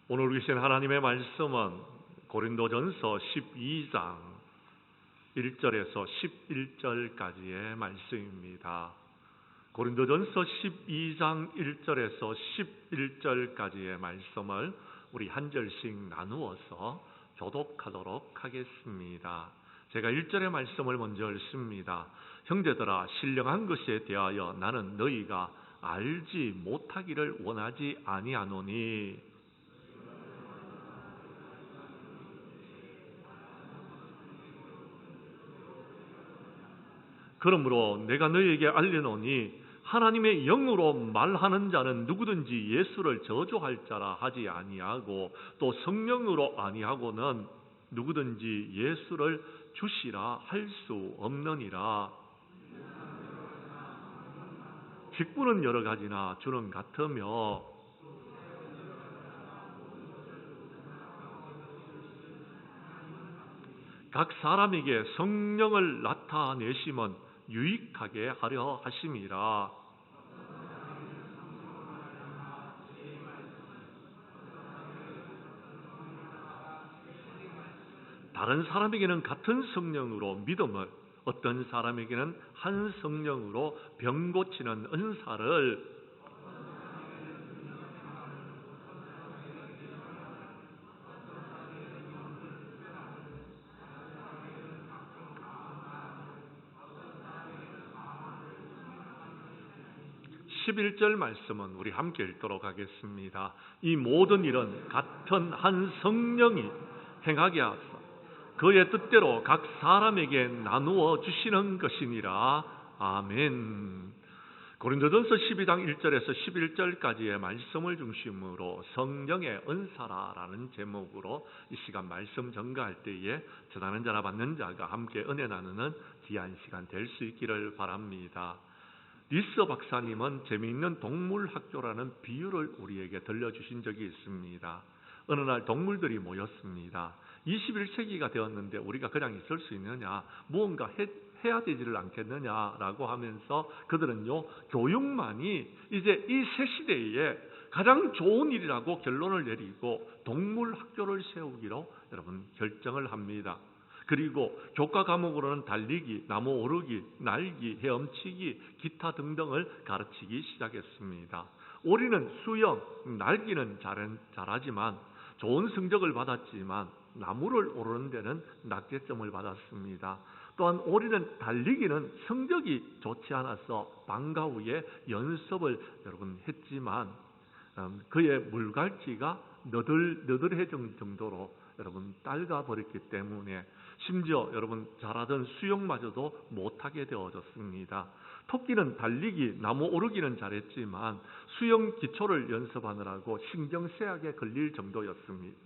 오늘 주신 하나님의 말씀은 고린도전서 12장 1절에서 11절까지의 말씀입니다. 고린도전서 12장 1절에서 11절까지의 말씀을 우리 한 절씩 나누어서 교독하도록 하겠습니다. 제가 1절의 말씀을 먼저 읽습니다. 형제들아, 신령한 것에 대하여 나는 너희가 알지 못하기를 원하지 아니하노니 그러므로 내가 너희에게 알려노니 하나님의 영으로 말하는 자는 누구든지 예수를 저주할 자라 하지 아니하고 또 성령으로 아니하고는 누구든지 예수를 주시라 할 수 없느니라. 직분은 여러 가지나 주는 같으며 각 사람에게 성령을 나타내심은 유익하게 하려 하심이라. 다른 사람에게는 같은 성령으로 믿음을, 어떤 사람에게는 한 성령으로 병 고치는 은사를, 11절 말씀은 우리 함께 읽도록 하겠습니다. 이 모든 일은 같은 한 성령이 행하게 하사 그의 뜻대로 각 사람에게 나누어 주시는 것이니라. 아멘. 고린도전서 12장 1절에서 11절까지의 말씀을 중심으로 성령의 은사라는 제목으로 이 시간 말씀 전가할 때에 전하는 자나 받는 자가 함께 은혜 나누는 귀한 시간 될 수 있기를 바랍니다. 리스 박사님은 재미있는 동물학교라는 비유를 우리에게 들려주신 적이 있습니다. 어느 날 동물들이 모였습니다. 21세기가 되었는데 우리가 그냥 있을 수 있느냐, 무언가 해야 되지를 않겠느냐라고 하면서 그들은요, 교육만이 이제 이 새 시대에 가장 좋은 일이라고 결론을 내리고 동물학교를 세우기로 여러분 결정을 합니다. 그리고 교과 과목으로는 달리기, 나무 오르기, 날기, 헤엄치기, 기타 등등을 가르치기 시작했습니다. 오리는 수영, 날기는 잘하지만 좋은 성적을 받았지만 나무를 오르는 데는 낙제점을 받았습니다. 또한 오리는 달리기는 성적이 좋지 않아서 방과 후에 연습을 여러분 했지만 그의 물갈퀴가 너덜해진 정도로 여러분 딸가 버렸기 때문에 심지어 여러분 잘하던 수영마저도 못하게 되어졌습니다. 토끼는 달리기, 나무 오르기는 잘했지만 수영 기초를 연습하느라고 신경쇠약에 걸릴 정도였습니다.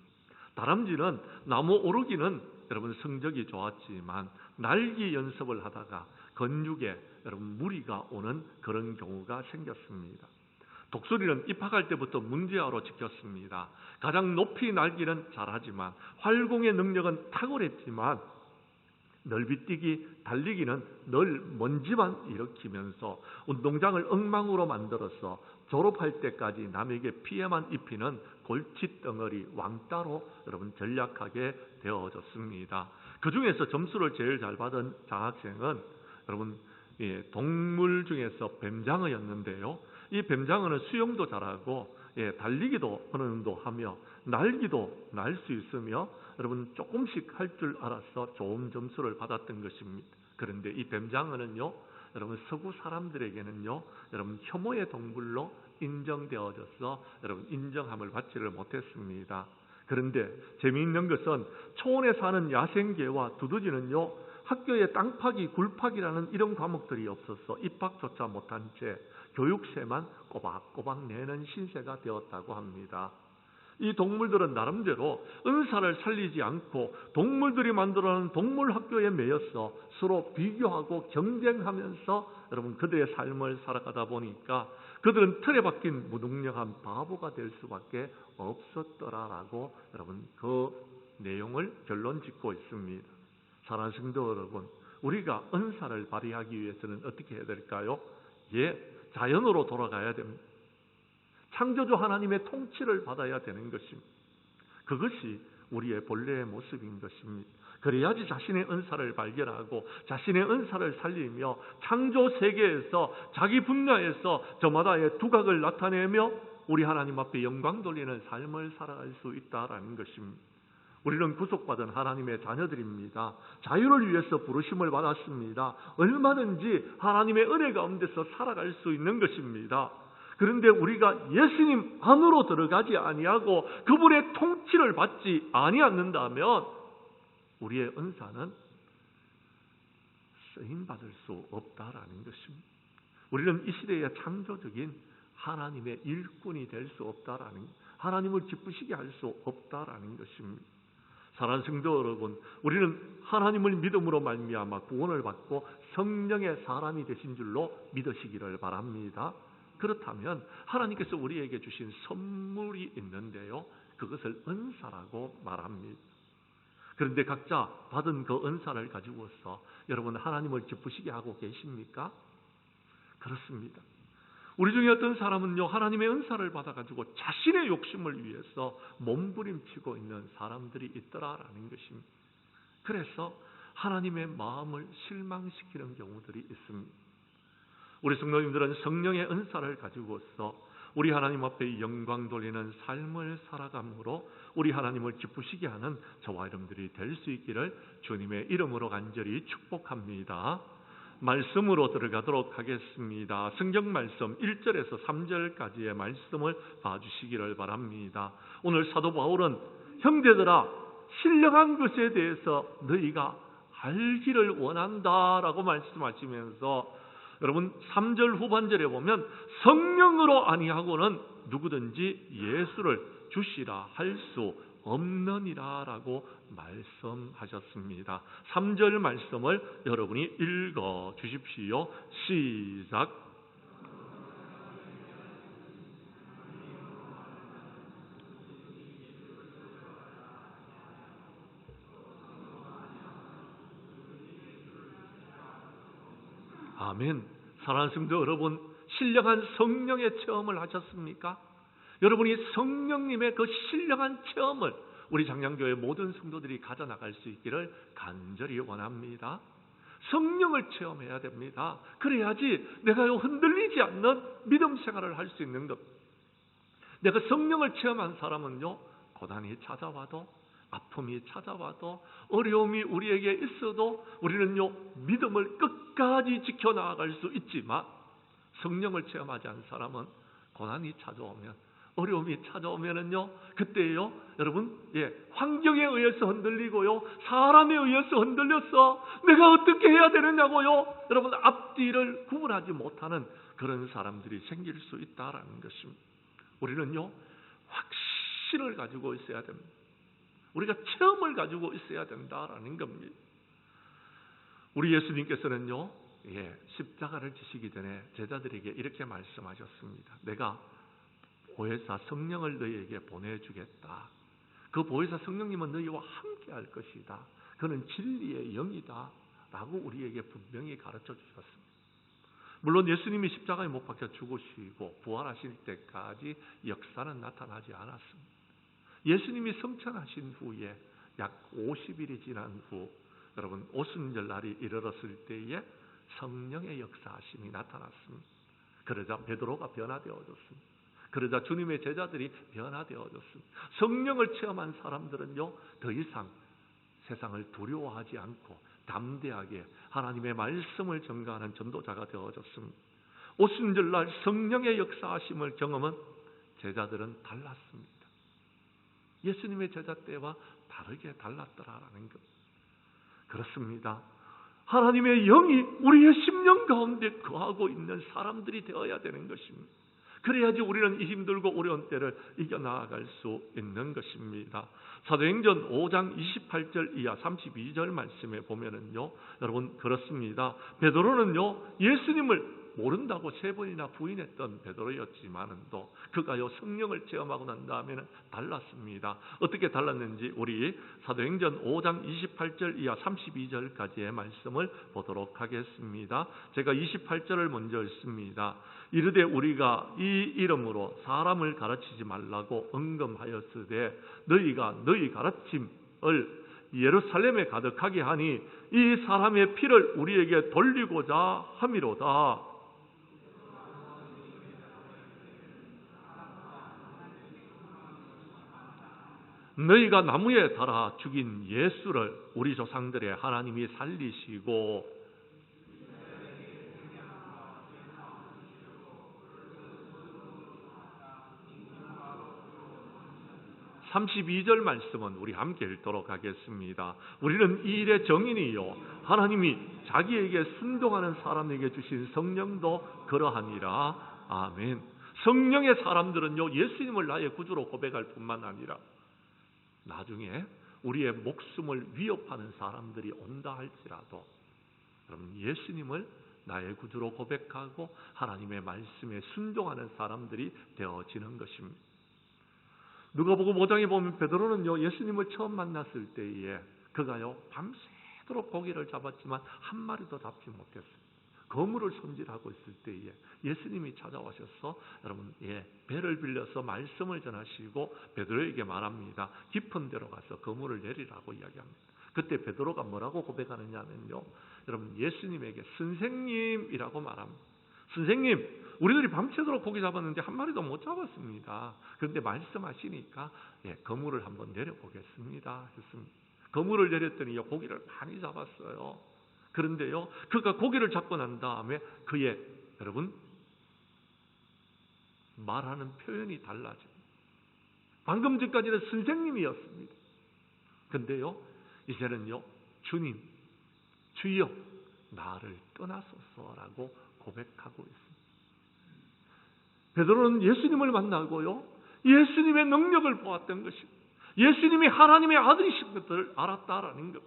다람쥐는 나무 오르기는 여러분 성적이 좋았지만 날기 연습을 하다가 근육에 여러분 무리가 오는 그런 경우가 생겼습니다. 독수리는 입학할 때부터 문제아로 지켰습니다. 가장 높이 날기는 잘하지만 활공의 능력은 탁월했지만 넓이뛰기, 달리기는 늘 먼지만 일으키면서 운동장을 엉망으로 만들어서 졸업할 때까지 남에게 피해만 입히는 골칫덩어리 왕따로 여러분 전락하게 되어졌습니다. 그 중에서 점수를 제일 잘 받은 장학생은 여러분 동물 중에서 뱀장어였는데요. 이 뱀장어는 수영도 잘하고 달리기도 어느 정도 하며 날기도 날 수 있으며 여러분 조금씩 할 줄 알아서 좋은 점수를 받았던 것입니다. 그런데 이 뱀장어는요, 여러분 서구 사람들에게는요, 여러분 혐오의 동물로 인정되어져서 여러분 인정함을 받지를 못했습니다. 그런데 재미있는 것은 초원에 사는 야생개와 두더지는요, 학교에 땅파기, 굴파기라는 이런 과목들이 없어서 입학조차 못한 채 교육세만 꼬박꼬박 내는 신세가 되었다고 합니다. 이 동물들은 나름대로 은사를 살리지 않고 동물들이 만들어낸 동물학교에 매여서 서로 비교하고 경쟁하면서 여러분 그들의 삶을 살아가다 보니까 그들은 틀에 박힌 무능력한 바보가 될 수밖에 없었더라라고 여러분 그 내용을 결론 짓고 있습니다. 사랑하는 성도 여러분, 우리가 은사를 발휘하기 위해서는 어떻게 해야 될까요? 자연으로 돌아가야 됩니다. 창조주 하나님의 통치를 받아야 되는 것입니다. 그것이 우리의 본래의 모습인 것입니다. 그래야지 자신의 은사를 발견하고 자신의 은사를 살리며 창조 세계에서 자기 분야에서 저마다의 두각을 나타내며 우리 하나님 앞에 영광 돌리는 삶을 살아갈 수 있다라는 것입니다. 우리는 구속받은 하나님의 자녀들입니다. 자유를 위해서 부르심을 받았습니다. 얼마든지 하나님의 은혜 가운데서 살아갈 수 있는 것입니다. 그런데 우리가 예수님 안으로 들어가지 아니하고 그분의 통치를 받지 아니하는다면 우리의 은사는 쓰임받을 수 없다라는 것입니다. 우리는 이 시대의 창조적인 하나님의 일꾼이 될 수 없다라는, 하나님을 기쁘시게 할 수 없다라는 것입니다. 사랑하는 성도 여러분, 우리는 하나님을 믿음으로 말미암아 구원을 받고 성령의 사람이 되신 줄로 믿으시기를 바랍니다. 그렇다면 하나님께서 우리에게 주신 선물이 있는데요, 그것을 은사라고 말합니다. 그런데 각자 받은 그 은사를 가지고서 여러분 하나님을 기쁘시게 하고 계십니까? 그렇습니다. 우리 중에 어떤 사람은요, 하나님의 은사를 받아가지고 자신의 욕심을 위해서 몸부림치고 있는 사람들이 있더라라는 것입니다. 그래서 하나님의 마음을 실망시키는 경우들이 있습니다. 우리 성도님들은 성령의 은사를 가지고서 우리 하나님 앞에 영광 돌리는 삶을 살아감으로 우리 하나님을 기쁘시게 하는 저와 여러분들이 될 수 있기를 주님의 이름으로 간절히 축복합니다. 말씀으로 들어가도록 하겠습니다. 성경 말씀 1절에서 3절까지의 말씀을 봐주시기를 바랍니다. 오늘 사도 바울은 형제들아, 신령한 것에 대해서 너희가 알기를 원한다라고 말씀하시면서 여러분 3절 후반절에 보면 성령으로 아니하고는 누구든지 예수를 주시라 할 수 없느니라 라고 말씀하셨습니다. 3절 말씀을 여러분이 읽어 주십시오. 시작. 아멘. 사랑하는 성도 여러분, 신령한 성령의 체험을 하셨습니까? 여러분이 성령님의 그 신령한 체험을 우리 장량교회 모든 성도들이 가져나갈 수 있기를 간절히 원합니다. 성령을 체험해야 됩니다. 그래야지 내가 흔들리지 않는 믿음 생활을 할 수 있는 것. 내가 성령을 체험한 사람은요, 고난이 찾아와도 아픔이 찾아와도 어려움이 우리에게 있어도 우리는요 믿음을 끝까지 지켜나갈 수 있지만, 성령을 체험하지 않은 사람은 고난이 찾아오면, 어려움이 찾아오면은요, 그때요 여러분, 환경에 의해서 흔들리고요, 사람에 의해서 흔들려서 내가 어떻게 해야 되느냐고요, 여러분 앞뒤를 구분하지 못하는 그런 사람들이 생길 수 있다라는 것입니다. 우리는요 확신을 가지고 있어야 됩니다. 우리가 체험을 가지고 있어야 된다라는 겁니다. 우리 예수님께서는요, 십자가를 지시기 전에 제자들에게 이렇게 말씀하셨습니다. 내가 보혜사 성령을 너희에게 보내주겠다. 그 보혜사 성령님은 너희와 함께 할 것이다. 그는 진리의 영이다 라고 우리에게 분명히 가르쳐 주셨습니다. 물론 예수님이 십자가에 못 박혀 죽으시고 부활하실 때까지 역사는 나타나지 않았습니다. 예수님이 성천하신 후에 약 50일이 지난 후 여러분 오순절 날이 이르렀을 때에 성령의 역사하심이 나타났습니다. 그러자 베드로가 변화되어졌습니다. 그러자 주님의 제자들이 변화되어졌습니다. 성령을 체험한 사람들은요 더 이상 세상을 두려워하지 않고 담대하게 하나님의 말씀을 전가하는 전도자가 되어졌습니다. 오순절날 성령의 역사하심을 경험한 제자들은 달랐습니다. 예수님의 제자 때와 다르게 달랐더라라는 것. 그렇습니다. 하나님의 영이 우리의 심령 가운데 거하고 있는 사람들이 되어야 되는 것입니다. 그래야지 우리는 이 힘들고 어려운 때를 이겨나갈 수 있는 것입니다. 사도행전 5장 28절 이하 32절 말씀에 보면은요, 여러분 그렇습니다. 베드로는요 예수님을 모른다고 3번이나 부인했던 베드로였지만도 그가요 성령을 체험하고 난 다음에는 달랐습니다. 어떻게 달랐는지 우리 사도행전 5장 28절 이하 32절까지의 말씀을 보도록 하겠습니다. 제가 28절을 먼저 읽습니다. 이르되 우리가 이 이름으로 사람을 가르치지 말라고 언금하였으되 너희가 너희 가르침을 예루살렘에 가득하게 하니 이 사람의 피를 우리에게 돌리고자 함이로다. 너희가 나무에 달아 죽인 예수를 우리 조상들의 하나님이 살리시고 32절 말씀은 우리 함께 읽도록 하겠습니다. 우리는 이 일의 정인이요 하나님이 자기에게 순종하는 사람에게 주신 성령도 그러하니라. 아멘. 성령의 사람들은요 예수님을 나의 구주로 고백할 뿐만 아니라 나중에 우리의 목숨을 위협하는 사람들이 온다 할지라도 여러분 예수님을 나의 구주로 고백하고 하나님의 말씀에 순종하는 사람들이 되어지는 것입니다. 누가복음 5장에 보면 베드로는요 예수님을 처음 만났을 때에 그가요 밤새도록 고기를 잡았지만 한 마리도 잡지 못했어요. 거물을 손질하고 있을 때에 예수님이 찾아오셔서 여러분 배를 빌려서 말씀을 전하시고 베드로에게 말합니다. 깊은 데로 가서 거물을 내리라고 이야기합니다. 그때 베드로가 뭐라고 고백하느냐면요 여러분 예수님에게 선생님이라고 말합니다. 선생님, 우리들이 밤새도록 고기 잡았는데 한 마리도 못 잡았습니다. 그런데 말씀하시니까 거물을 한번 내려보겠습니다 했습니다. 거물을 내렸더니 고기를 많이 잡았어요. 그런데요 그가 고기를 잡고 난 다음에 그의 여러분 말하는 표현이 달라집니다. 방금 전까지는 선생님이었습니다. 그런데요 이제는요 주님, 주여 나를 떠나소서라고 고백하고 있습니다. 베드로는 예수님을 만나고요 예수님의 능력을 보았던 것입니다. 예수님이 하나님의 아들이신 것을 알았다라는 것.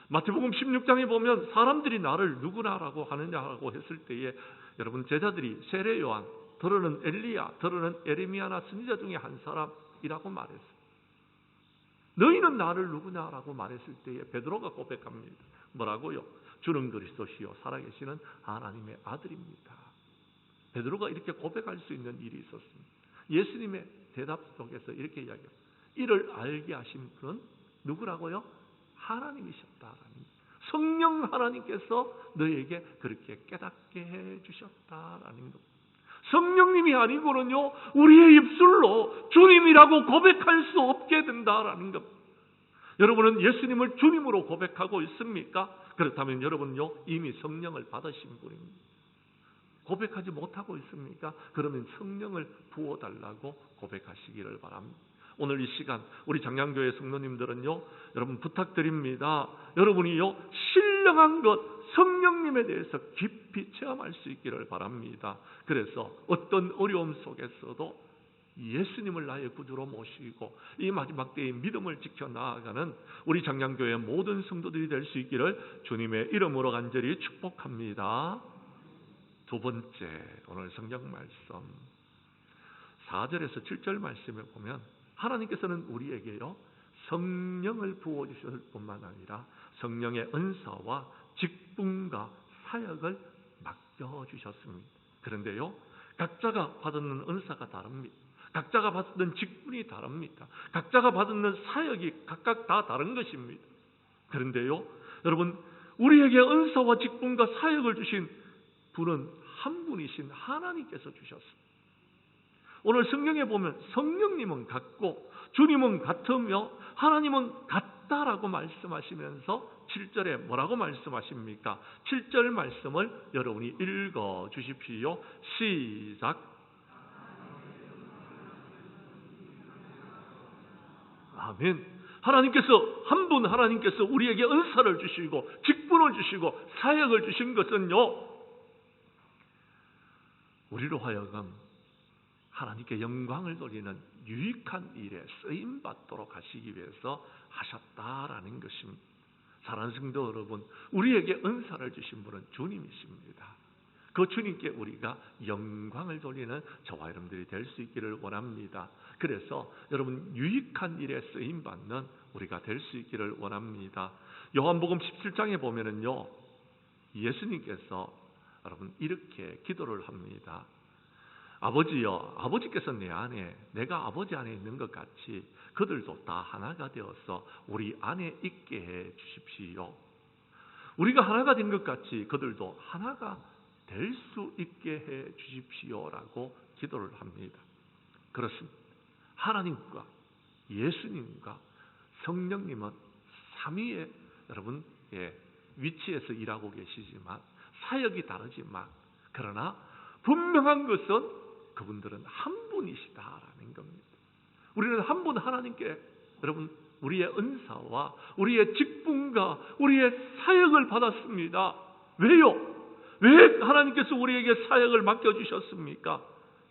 마태복음 16장에 보면 사람들이 나를 누구나라고 하느냐라고 했을 때에 여러분 제자들이 세례 요한, 더러는 엘리야, 더러는 에레미야나 선지자 중에 한 사람이라고 말했어요. 너희는 나를 누구냐라고 말했을 때에 베드로가 고백합니다. 뭐라고요? 주는 그리스도시요 살아계시는 하나님의 아들입니다. 베드로가 이렇게 고백할 수 있는 일이 있었습니다. 예수님의 대답 속에서 이렇게 이야기합니다. 이를 알게 하신 분은 누구라고요? 하나님이셨다라는 것. 성령 하나님께서 너에게 그렇게 깨닫게 해주셨다라는 것. 성령님이 아니고는요 우리의 입술로 주님이라고 고백할 수 없게 된다라는 것. 여러분은 예수님을 주님으로 고백하고 있습니까? 그렇다면 여러분요 이미 성령을 받으신 분입니다. 고백하지 못하고 있습니까? 그러면 성령을 부어달라고 고백하시기를 바랍니다. 오늘 이 시간 우리 장량교회 성도님들은요 여러분 부탁드립니다. 여러분이요 신령한 것 성령님에 대해서 깊이 체험할 수 있기를 바랍니다. 그래서 어떤 어려움 속에서도 예수님을 나의 구주로 모시고 이 마지막 때의 믿음을 지켜나가는 우리 장량교회 모든 성도들이 될 수 있기를 주님의 이름으로 간절히 축복합니다. 두 번째 오늘 성경 말씀 4절에서 7절 말씀을 보면 하나님께서는 우리에게요 성령을 부어주실 뿐만 아니라 성령의 은사와 직분과 사역을 맡겨주셨습니다. 그런데요 각자가 받는 은사가 다릅니다. 각자가 받는 직분이 다릅니다. 각자가 받는 사역이 각각 다 다른 것입니다. 그런데요 여러분 우리에게 은사와 직분과 사역을 주신 분은 한 분이신 하나님께서 주셨습니다. 오늘 성경에 보면 성령님은 같고 주님은 같으며 하나님은 같다라고 말씀하시면서 7절에 뭐라고 말씀하십니까? 7절 말씀을 여러분이 읽어 주십시오. 시작. 아멘. 하나님께서 한 분 하나님께서 우리에게 은사를 주시고 직분을 주시고 사역을 주신 것은요 우리로 하여금 하나님께 영광을 돌리는 유익한 일에 쓰임받도록 하시기 위해서 하셨다라는 것입니다. 사랑하는 성도 여러분, 우리에게 은사를 주신 분은 주님이십니다. 그 주님께 우리가 영광을 돌리는 저와 여러분들이 될 수 있기를 원합니다. 그래서 여러분 유익한 일에 쓰임 받는 우리가 될 수 있기를 원합니다. 요한복음 17장에 보면은요, 예수님께서 여러분 이렇게 기도를 합니다. 아버지여, 아버지께서 내 안에, 내가 아버지 안에 있는 것 같이 그들도 다 하나가 되어서 우리 안에 있게 해 주십시오. 우리가 하나가 된 것 같이 그들도 하나가 될 수 있게 해 주십시오라고 기도를 합니다. 그렇습니다. 하나님과 예수님과 성령님은 삼위의 여러분 위치에서 일하고 계시지만 사역이 다르지만 그러나 분명한 것은 그분들은 한 분이시다라는 겁니다. 우리는 한 분 하나님께 여러분 우리의 은사와 우리의 직분과 우리의 사역을 받았습니다. 왜요? 왜 하나님께서 우리에게 사역을 맡겨주셨습니까?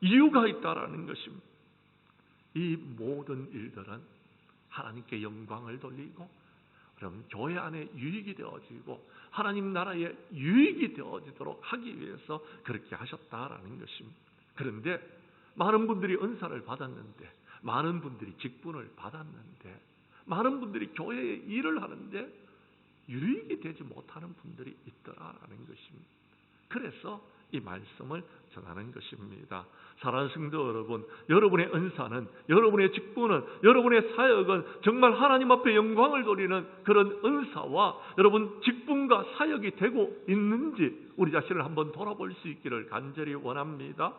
이유가 있다라는 것입니다. 이 모든 일들은 하나님께 영광을 돌리고 여러분 교회 안에 유익이 되어지고 하나님 나라에 유익이 되어지도록 하기 위해서 그렇게 하셨다라는 것입니다. 그런데 많은 분들이 은사를 받았는데, 많은 분들이 직분을 받았는데, 많은 분들이 교회에 일을 하는데 유익이 되지 못하는 분들이 있더라라는 것입니다. 그래서 이 말씀을 전하는 것입니다. 사랑하는 성도 여러분, 여러분의 은사는, 여러분의 직분은, 여러분의 사역은 정말 하나님 앞에 영광을 돌리는 그런 은사와 여러분 직분과 사역이 되고 있는지 우리 자신을 한번 돌아볼 수 있기를 간절히 원합니다.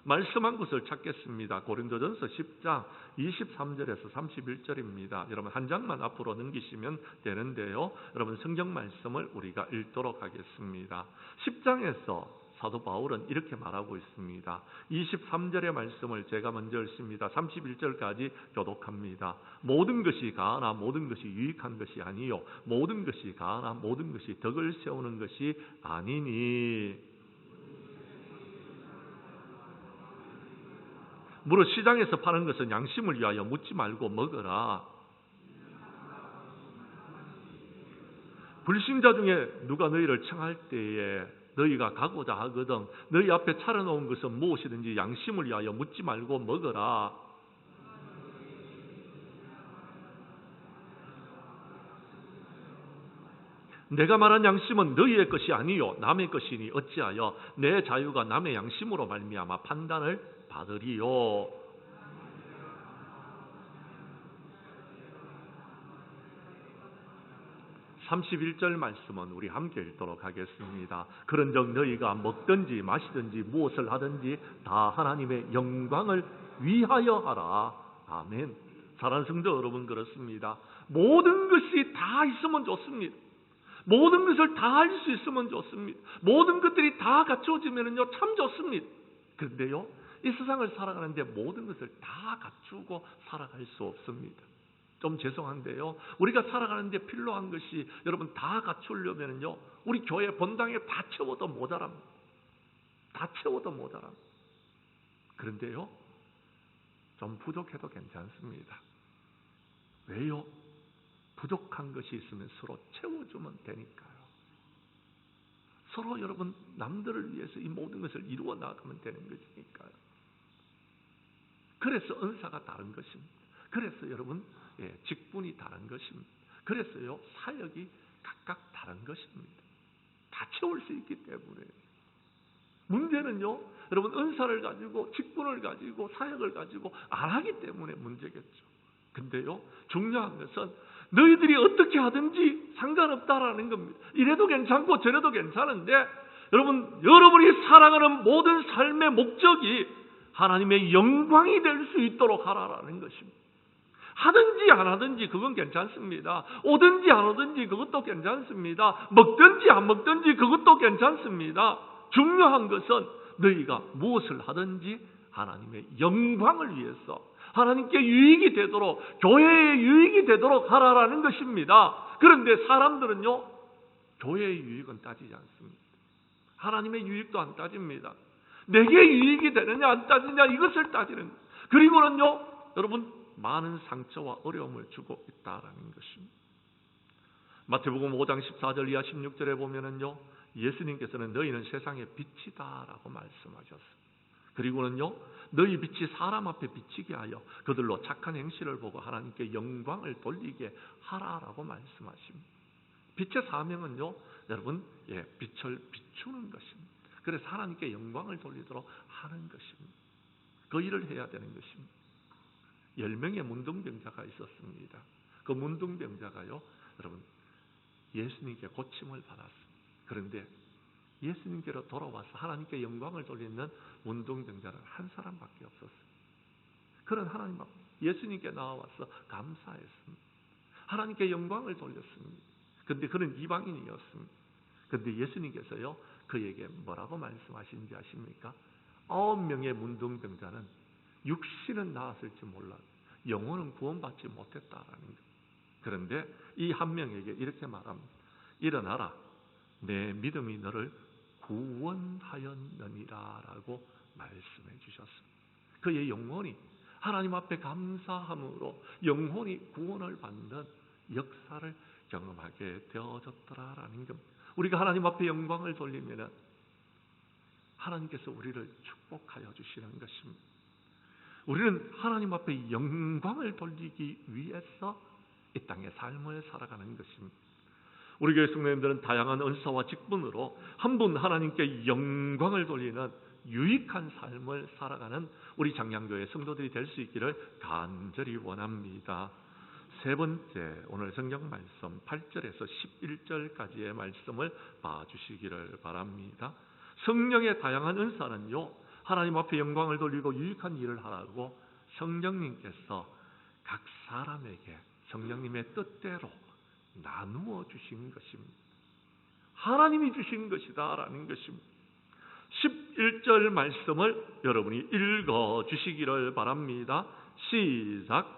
말씀한 곳을 찾겠습니다. 고린도전서 10장 23절에서 31절입니다. 여러분 한 장만 앞으로 넘기시면 되는데요. 여러분 성경 말씀을 우리가 읽도록 하겠습니다. 10장에서 사도 바울은 이렇게 말하고 있습니다. 23절의 말씀을 제가 먼저 읽습니다. 31절까지 교독합니다. 모든 것이 가하나 모든 것이 유익한 것이 아니요 모든 것이 가하나 모든 것이 덕을 세우는 것이 아니니. 무릇 시장에서 파는 것은 양심을 위하여 묻지 말고 먹어라. 불신자 중에 누가 너희를 청할 때에 너희가 가고자 하거든 너희 앞에 차려놓은 것은 무엇이든지 양심을 위하여 묻지 말고 먹어라. 내가 말한 양심은 너희의 것이 아니요 남의 것이니 어찌하여 내 자유가 남의 양심으로 말미암아 판단을 받으리요. (31절) 말씀은 우리 함께 읽도록 하겠습니다. 그런즉 너희가 먹든지 마시든지 무엇을 하든지 다 하나님의 영광을 위하여 하라. 아멘. 사랑하는 성도 여러분, 그렇습니다. 모든 것이 다 있으면 좋습니다. 모든 것을 다 할 수 있으면 좋습니다. 모든 것들이 다 갖추어지면요 참 좋습니다. 그런데요 이 세상을 살아가는데 모든 것을 다 갖추고 살아갈 수 없습니다. 좀 죄송한데요 우리가 살아가는데 필요한 것이 여러분 다 갖추려면요 우리 교회 본당에 다 채워도 모자랍니다. 다 채워도 모자랍니다. 그런데요 좀 부족해도 괜찮습니다. 왜요? 부족한 것이 있으면 서로 채워주면 되니까요. 서로 여러분 남들을 위해서 이 모든 것을 이루어 나가면 되는 것이니까요. 그래서 은사가 다른 것입니다. 그래서 여러분 직분이 다른 것입니다. 그래서요 사역이 각각 다른 것입니다. 다 채울 수 있기 때문에. 문제는요 여러분 은사를 가지고 직분을 가지고 사역을 가지고 안 하기 때문에 문제겠죠. 근데요 중요한 것은 너희들이 어떻게 하든지 상관없다라는 겁니다. 이래도 괜찮고 저래도 괜찮은데 여러분이 살아가는 모든 삶의 목적이 하나님의 영광이 될 수 있도록 하라라는 것입니다. 하든지 안 하든지 그건 괜찮습니다. 오든지 안 오든지 그것도 괜찮습니다. 먹든지 안 먹든지 그것도 괜찮습니다. 중요한 것은 너희가 무엇을 하든지 하나님의 영광을 위해서 하나님께 유익이 되도록 교회에 유익이 되도록 하라라는 것입니다. 그런데 사람들은요 교회의 유익은 따지지 않습니다. 하나님의 유익도 안 따집니다. 내게 유익이 되느냐 안 따지냐 이것을 따지는 거예요. 그리고는요 여러분 많은 상처와 어려움을 주고 있다라는 것입니다. 마태복음 5장 14절 이하 16절에 보면은요 예수님께서는 너희는 세상의 빛이다라고 말씀하셨습니다. 그리고는요, 너희 빛이 사람 앞에 비치게 하여 그들로 착한 행실을 보고 하나님께 영광을 돌리게 하라라고 말씀하십니다. 빛의 사명은요, 여러분, 빛을 비추는 것입니다. 그래서 하나님께 영광을 돌리도록 하는 것입니다. 그 일을 해야 되는 것입니다. 10명의 문둥병자가 있었습니다. 그 문둥병자가요, 여러분, 예수님께 고침을 받았습니다. 그런데 예수님께로 돌아와서 하나님께 영광을 돌리는 문둥병자는 한 사람밖에 없었습니다. 그는 하나님 앞에 예수님께 나와서 감사했습니다. 하나님께 영광을 돌렸습니다. 그런데 그는 이방인이었습니다. 그런데 예수님께서요, 그에게 뭐라고 말씀하시는지 아십니까? 9명의 문둥병자는 육신은 나았을지 몰라도 영혼은 구원받지 못했다라는 것. 그런데 이 한 명에게 이렇게 말합니다. 일어나라, 내 믿음이 너를 구원하였느니라 라고 말씀해 주셨습니다. 그의 영혼이 하나님 앞에 감사함으로 영혼이 구원을 받는 역사를 경험하게 되어졌더라라는 것. 우리가 하나님 앞에 영광을 돌리면 하나님께서 우리를 축복하여 주시는 것입니다. 우리는 하나님 앞에 영광을 돌리기 위해서 이 땅의 삶을 살아가는 것입니다. 우리 교회 성도님들은 다양한 은사와 직분으로 한 분 하나님께 영광을 돌리는 유익한 삶을 살아가는 우리 장량교회 성도들이 될 수 있기를 간절히 원합니다. 세 번째, 오늘 성경 말씀 8절에서 11절까지의 말씀을 봐주시기를 바랍니다. 성령의 다양한 은사는요, 하나님 앞에 영광을 돌리고 유익한 일을 하라고 성령님께서 각 사람에게 성령님의 뜻대로 나누어 주신 것입니다. 하나님이 주신 것이다라는 것입니다. 11절 말씀을 여러분이 읽어 주시기를 바랍니다. 시작.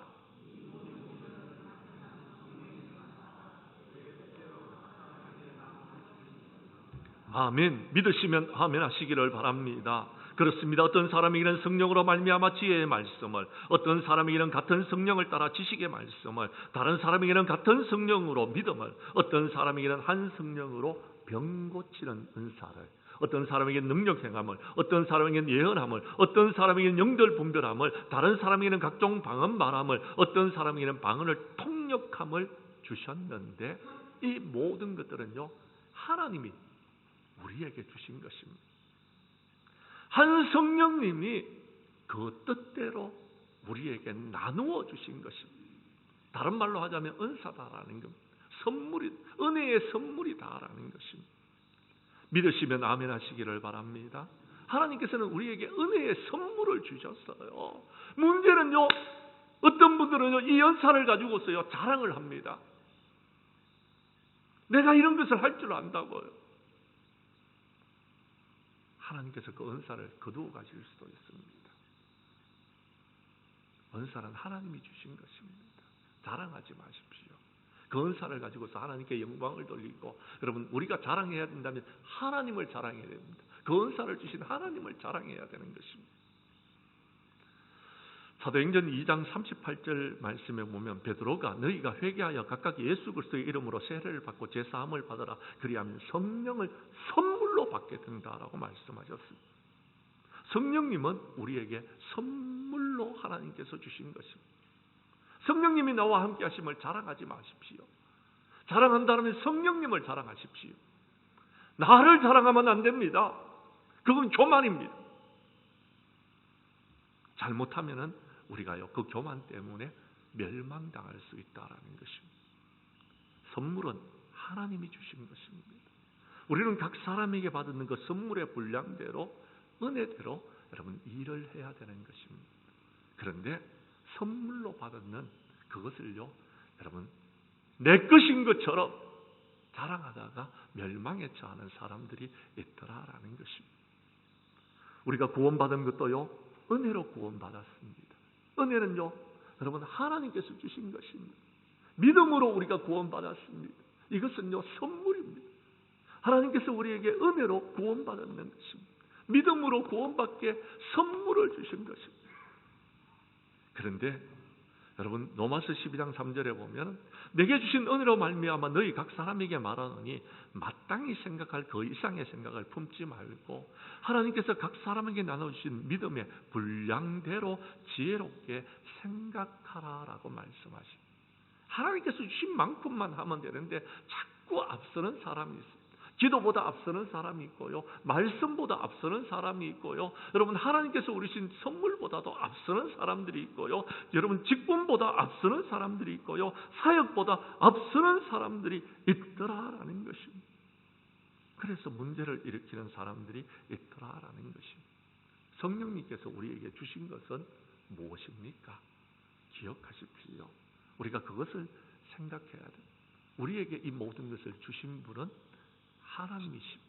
아멘. 믿으시면 아멘 하시기를 바랍니다. 그렇습니다. 어떤 사람에게는 성령으로 말미암아 지혜의 말씀을, 어떤 사람에게는 같은 성령을 따라 지식의 말씀을, 다른 사람에게는 같은 성령으로 믿음을, 어떤 사람에게는 한 성령으로 병 고치는 은사를, 어떤 사람에게는 능력 행함을, 어떤 사람에게는 예언함을, 어떤 사람에게는 영들 분별함을, 다른 사람에게는 각종 방언 말함을, 어떤 사람에게는 방언을 통역함을 주셨는데, 이 모든 것들은요, 하나님이 우리에게 주신 것입니다. 한 성령님이 그 뜻대로 우리에게 나누어 주신 것입니다. 다른 말로 하자면 은사다라는 겁니다. 선물이, 은혜의 선물이다라는 것입니다. 믿으시면 아멘 하시기를 바랍니다. 하나님께서는 우리에게 은혜의 선물을 주셨어요. 문제는요, 어떤 분들은요, 이 연사를 가지고서요, 자랑을 합니다. 내가 이런 것을 할 줄 안다고요. 하나님께서 그 은사를 거두어 가실 수도 있습니다. 은사는 하나님이 주신 것입니다. 자랑하지 마십시오. 그 은사를 가지고서 하나님께 영광을 돌리고, 여러분, 우리가 자랑해야 된다면 하나님을 자랑해야 됩니다. 그 은사를 주신 하나님을 자랑해야 되는 것입니다. 사도행전 2장 38절 말씀에 보면 베드로가 너희가 회개하여 각각 예수 그리스도의 이름으로 세례를 받고 제사함을 받아라. 그리하면 성령을 선물로 받게 된다라고 말씀하셨습니다. 성령님은 우리에게 선물로 하나님께서 주신 것입니다. 성령님이 나와 함께 하심을 자랑하지 마십시오. 자랑한다면 성령님을 자랑하십시오. 나를 자랑하면 안 됩니다. 그건 교만입니다. 잘못하면은 우리가요, 그 교만 때문에 멸망당할 수 있다라는 것입니다. 선물은 하나님이 주신 것입니다. 우리는 각 사람에게 받는 그 선물의 분량대로, 은혜대로 여러분 일을 해야 되는 것입니다. 그런데 선물로 받는 그것을요, 여러분 내 것인 것처럼 자랑하다가 멸망에 처하는 사람들이 있더라라는 것입니다. 우리가 구원받은 것도요, 은혜로 구원받았습니다. 은혜는요, 여러분 하나님께서 주신 것입니다. 믿음으로 우리가 구원받았습니다. 이것은요, 선물입니다. 하나님께서 우리에게 은혜로 구원받는 것입니다. 믿음으로 구원받게 선물을 주신 것입니다. 그런데 여러분 로마서 12장 3절에 보면 내게 주신 은혜로 말미암아 너희 각 사람에게 말하노니 마땅히 생각할 그 이상의 생각을 품지 말고 하나님께서 각 사람에게 나눠주신 믿음의 분량대로 지혜롭게 생각하라라고 말씀하십니다. 하나님께서 주신 만큼만 하면 되는데 자꾸 앞서는 사람이 있습니다. 기도보다 앞서는 사람이 있고요, 말씀보다 앞서는 사람이 있고요, 여러분 하나님께서 우리 주신 선물보다도 앞서는 사람들이 있고요, 여러분 직분보다 앞서는 사람들이 있고요, 사역보다 앞서는 사람들이 있더라라는 것입니다. 그래서 문제를 일으키는 사람들이 있더라라는 것입니다. 성령님께서 우리에게 주신 것은 무엇입니까? 기억하십시오. 우리가 그것을 생각해야 됩니다. 우리에게 이 모든 것을 주신 분은 하나님이십니다.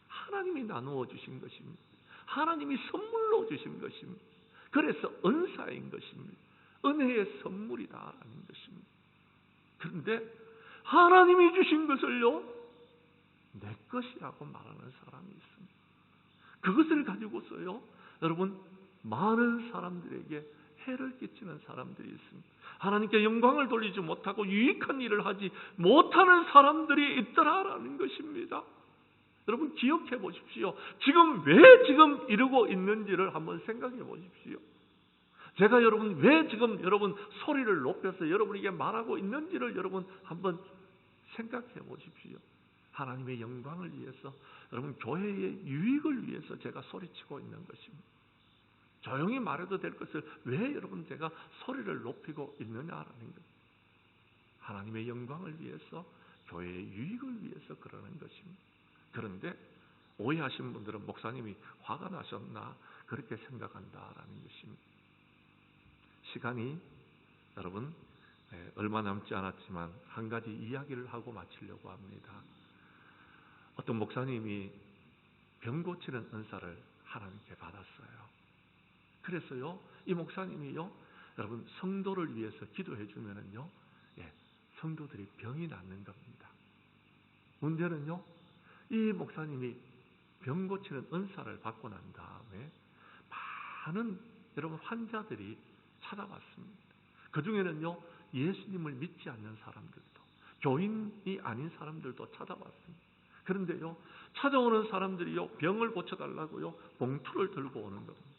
하나님이 나누어 주신 것입니다. 하나님이 선물로 주신 것입니다. 그래서 은사인 것입니다. 은혜의 선물이다라는 것입니다. 그런데 하나님이 주신 것을요, 내 것이라고 말하는 사람이 있습니다. 그것을 가지고서요, 여러분 많은 사람들에게 해를 끼치는 사람들이 있습니다. 하나님께 영광을 돌리지 못하고 유익한 일을 하지 못하는 사람들이 있더라라는 것입니다. 여러분 기억해 보십시오. 왜 지금 이러고 있는지를 한번 생각해 보십시오. 제가 왜 지금 소리를 높여서 여러분에게 말하고 있는지를 여러분 한번 생각해 보십시오. 하나님의 영광을 위해서, 여러분 교회의 유익을 위해서 제가 소리치고 있는 것입니다. 조용히 말해도 될 것을 왜 여러분 제가 소리를 높이고 있느냐라는 것. 하나님의 영광을 위해서, 교회의 유익을 위해서 그러는 것입니다. 그런데 오해하신 분들은 목사님이 화가 나셨나 그렇게 생각한다라는 것입니다. 시간이 여러분 얼마 남지 않았지만 한 가지 이야기를 하고 마치려고 합니다. 어떤 목사님이 병 고치는 은사를 하나님께 받았어요. 그래서요, 이 목사님이요, 여러분 성도를 위해서 기도해 주면은요, 성도들이 병이 낫는 겁니다. 문제는요, 이 목사님이 병 고치는 은사를 받고 난 다음에 많은 여러분 환자들이 찾아왔습니다. 그 중에는요, 예수님을 믿지 않는 사람들도, 교인이 아닌 사람들도 찾아왔습니다. 그런데요, 찾아오는 사람들이요, 병을 고쳐달라고요, 봉투를 들고 오는 겁니다.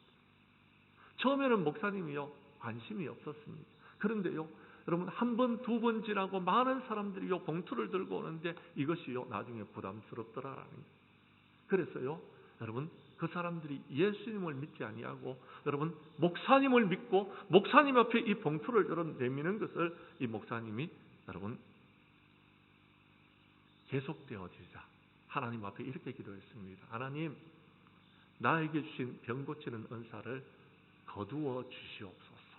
처음에는 목사님이요, 관심이 없었습니다. 그런데요, 여러분 한 번, 두 번 지나고 많은 사람들이요, 봉투를 들고 오는데 이것이요, 나중에 부담스럽더라라는 거예요. 그래서요, 여러분 그 사람들이 예수님을 믿지 아니하고 여러분 목사님을 믿고 목사님 앞에 이 봉투를 여러분 내미는 것을 이 목사님이 여러분 계속되어지자 하나님 앞에 이렇게 기도했습니다. 하나님, 나에게 주신 병 고치는 은사를 거두어 주시옵소서.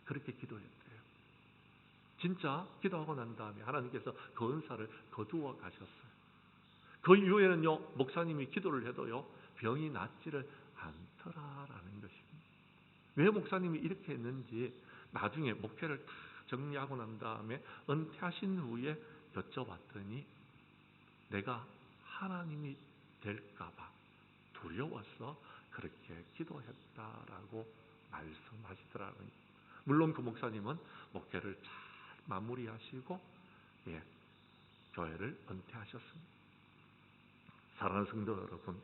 그렇게 기도했대요. 진짜 기도하고 난 다음에 하나님께서 그 은사를 거두어 가셨어요. 그 이후에는요, 목사님이 기도를 해도요, 병이 낫지를 않더라라는 것입니다. 왜 목사님이 이렇게 했는지 나중에 목회를 다 정리하고 난 다음에 은퇴하신 후에 여쭤봤더니 내가 하나님이 될까봐 두려워서 그렇게 기도했다라고 말씀하시더라고요. 물론 그 목사님은 목회를 잘 마무리하시고 교회를 은퇴하셨습니다. 사랑하는 성도 여러분,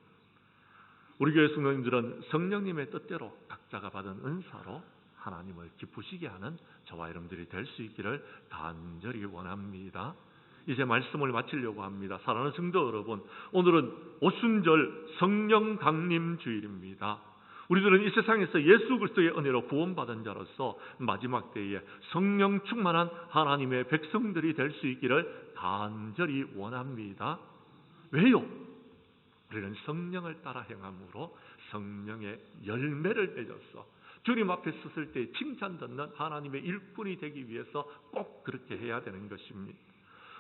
우리 교회 성도님들은 성령님의 뜻대로 각자가 받은 은사로 하나님을 기쁘시게 하는 저와 여러분들이 될 수 있기를 간절히 원합니다. 이제 말씀을 마치려고 합니다. 사랑하는 성도 여러분, 오늘은 오순절 성령 강림 주일입니다. 우리들은 이 세상에서 예수 그리스도의 은혜로 구원받은 자로서 마지막 때에 성령 충만한 하나님의 백성들이 될 수 있기를 간절히 원합니다. 왜요? 우리는 성령을 따라 행함으로 성령의 열매를 맺어서 주님 앞에 섰을 때 칭찬 듣는 하나님의 일꾼이 되기 위해서 꼭 그렇게 해야 되는 것입니다.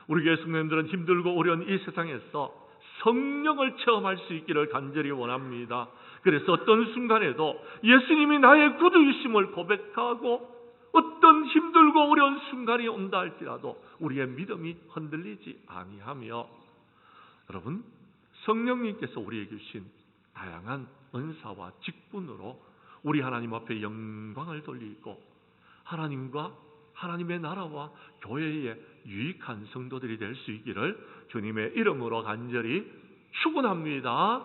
우리 교회 성도님들은 힘들고 어려운 이 세상에서 성령을 체험할 수 있기를 간절히 원합니다. 그래서 어떤 순간에도 예수님이 나의 구주이심을 고백하고 어떤 힘들고 어려운 순간이 온다 할지라도 우리의 믿음이 흔들리지 아니하며, 여러분 성령님께서 우리에게 주신 다양한 은사와 직분으로 우리 하나님 앞에 영광을 돌리고 하나님과 하나님의 나라와 교회에 유익한 성도들이 될 수 있기를 주님의 이름으로 간절히 축원합니다.